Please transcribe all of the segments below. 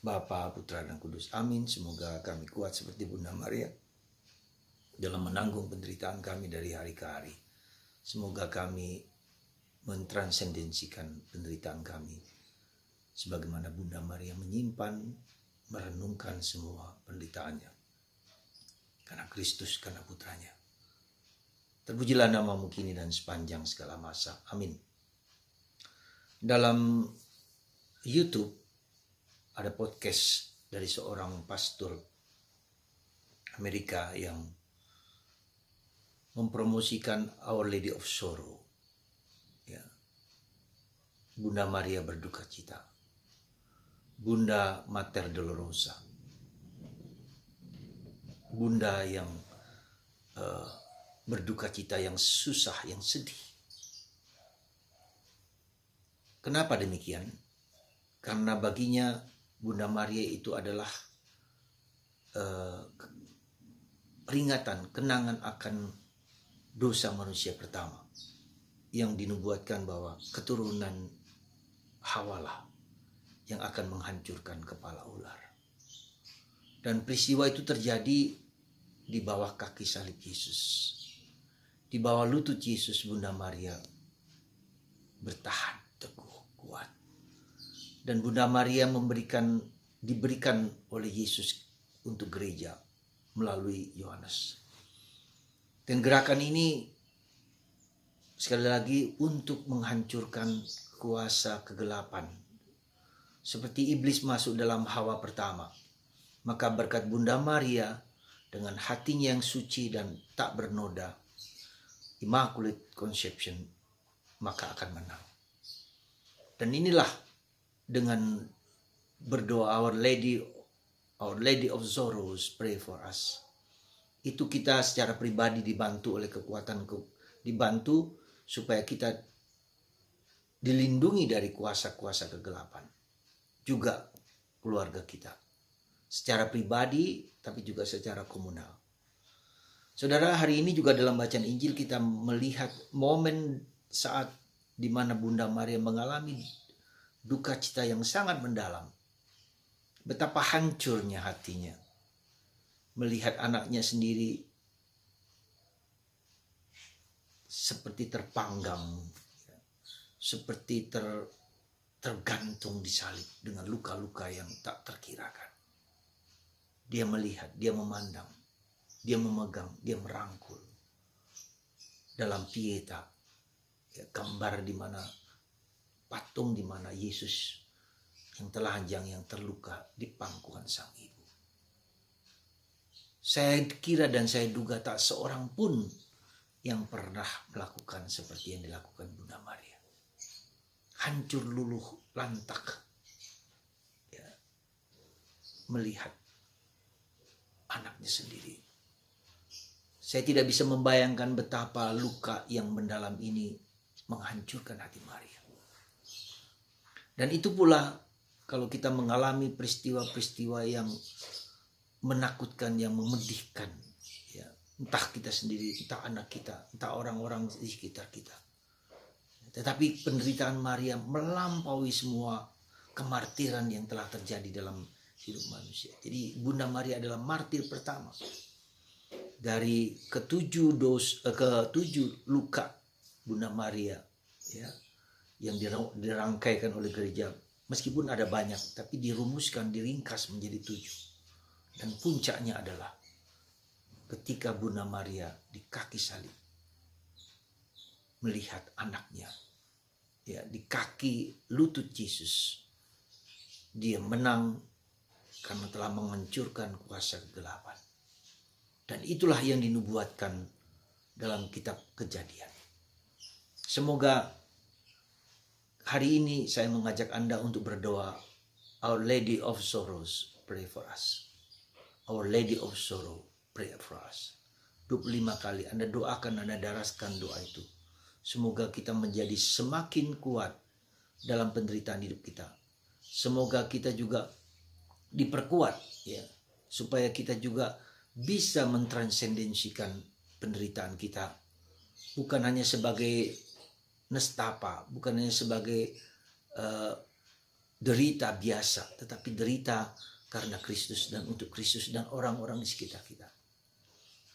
Bapa, Putra, dan Kudus. Amin. Semoga kami kuat seperti Bunda Maria dalam menanggung penderitaan kami dari hari ke hari. Semoga kami mentransendensikan penderitaan kami sebagaimana Bunda Maria menyimpan, merenungkan semua penderitaannya karena Kristus, karena putranya. Terpujilah namamu kini dan sepanjang segala masa. Amin. Dalam YouTube ada podcast dari seorang pastor Amerika yang mempromosikan Our Lady of Sorrow. Ya. Bunda Maria berduka cita. Bunda Mater Dolorosa. Bunda yang berduka cita, yang susah, yang sedih. Kenapa demikian? Karena baginya Bunda Maria itu adalah peringatan, kenangan akan dosa manusia pertama yang dinubuatkan bahwa keturunan Hawalah yang akan menghancurkan kepala ular. Dan peristiwa itu terjadi di bawah kaki salib Yesus. Di bawah lutut Yesus, Bunda Maria bertahan teguh, kuat. Dan Bunda Maria diberikan oleh Yesus untuk gereja melalui Yohanes. Dan gerakan ini sekali lagi untuk menghancurkan kuasa kegelapan. Seperti iblis masuk dalam Hawa pertama, maka berkat Bunda Maria dengan hatinya yang suci dan tak bernoda, Immaculate Conception, maka akan menang. Dan inilah dengan berdoa Our Lady of Sorrows, pray for us. Itu kita secara pribadi dibantu oleh dibantu supaya kita dilindungi dari kuasa-kuasa kegelapan. Juga keluarga kita. Secara pribadi tapi juga secara komunal. Saudara, hari ini juga dalam bacaan Injil kita melihat momen saat di mana Bunda Maria mengalami duka cita yang sangat mendalam. Betapa hancurnya hatinya melihat anaknya sendiri seperti terpanggang, seperti tergantung di salib dengan luka-luka yang tak terkirakan. Dia melihat, dia memandang, dia memegang, dia merangkul dalam pieta, gambar di mana patung di mana Yesus yang telanjang, yang terluka di pangkuan sang ibu. Saya kira dan saya duga tak seorang pun yang pernah melakukan seperti yang dilakukan Bunda Maria. Hancur luluh lantak ya, melihat anaknya sendiri. Saya tidak bisa membayangkan betapa luka yang mendalam ini menghancurkan hati Maria. Dan itu pula kalau kita mengalami peristiwa-peristiwa yang menakutkan, yang memedihkan, ya, entah kita sendiri, entah anak kita, entah orang-orang di sekitar kita. Tetapi penderitaan Maria melampaui semua kemartiran yang telah terjadi dalam hidup manusia. Jadi Bunda Maria adalah martir pertama dari ketujuh luka Bunda Maria, ya, yang dirangkaikan oleh gereja. Meskipun ada banyak, tapi dirumuskan, diringkas menjadi 7. Dan puncaknya adalah ketika Bunda Maria di kaki salib melihat anaknya, ya, di kaki lutut Yesus, dia menang karena telah menghancurkan kuasa kegelapan. Dan itulah yang dinubuatkan dalam kitab Kejadian. Semoga hari ini saya mengajak Anda untuk berdoa, Our Lady of Sorrows, pray for us. Our Lady of Sorrow, pray for us. 25 kali Anda doakan, Anda daraskan doa itu. Semoga kita menjadi semakin kuat dalam penderitaan hidup kita. Semoga kita juga diperkuat, ya, supaya kita juga bisa mentransendensikan penderitaan kita. Bukan hanya sebagai nestapa, bukan hanya sebagai derita biasa, tetapi derita karena Kristus dan untuk Kristus dan orang-orang di sekitar kita.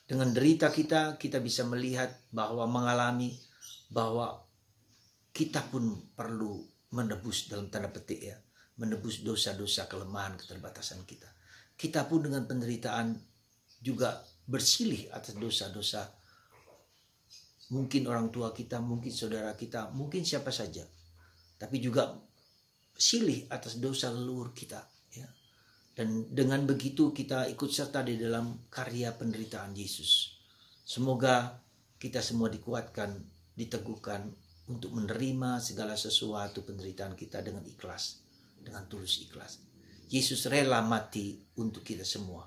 Dengan derita kita, kita bisa melihat bahwa mengalami bahwa kita pun perlu menebus dalam tanda petik ya, menebus dosa-dosa, kelemahan, keterbatasan kita. Kita pun dengan penderitaan juga bersilih atas dosa-dosa. Mungkin orang tua kita, mungkin saudara kita, mungkin siapa saja. Tapi juga silih atas dosa leluhur kita. Ya. Dan dengan begitu kita ikut serta di dalam karya penderitaan Yesus. Semoga kita semua dikuatkan, diteguhkan untuk menerima segala sesuatu penderitaan kita dengan ikhlas, dengan tulus ikhlas. Yesus rela mati untuk kita semua.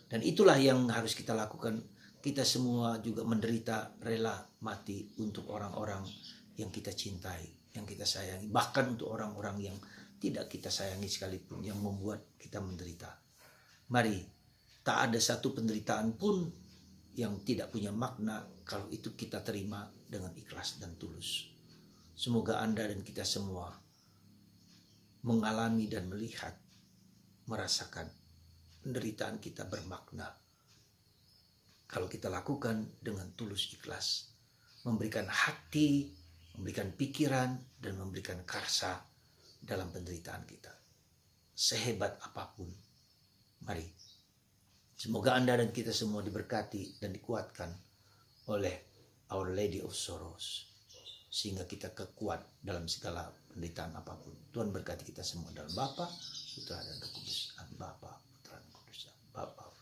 Dan itulah yang harus kita lakukan. Kita semua juga menderita, rela mati untuk orang-orang yang kita cintai, yang kita sayangi. Bahkan untuk orang-orang yang tidak kita sayangi sekalipun, yang membuat kita menderita. Mari, tak ada satu penderitaan pun yang tidak punya makna kalau itu kita terima dengan ikhlas dan tulus. Semoga Anda dan kita semua mengalami dan melihat, merasakan penderitaan kita bermakna kalau kita lakukan dengan tulus ikhlas, memberikan hati, memberikan pikiran, dan memberikan karsa dalam penderitaan kita. Sehebat apapun, mari. Semoga Anda dan kita semua diberkati dan dikuatkan oleh Our Lady of Sorrows, sehingga kita kekuat dalam segala penderitaan apapun. Tuhan berkati kita semua dalam Bapa, Putra dan Roh Kudus. Bapa, Putra dan Kudus. Bapa.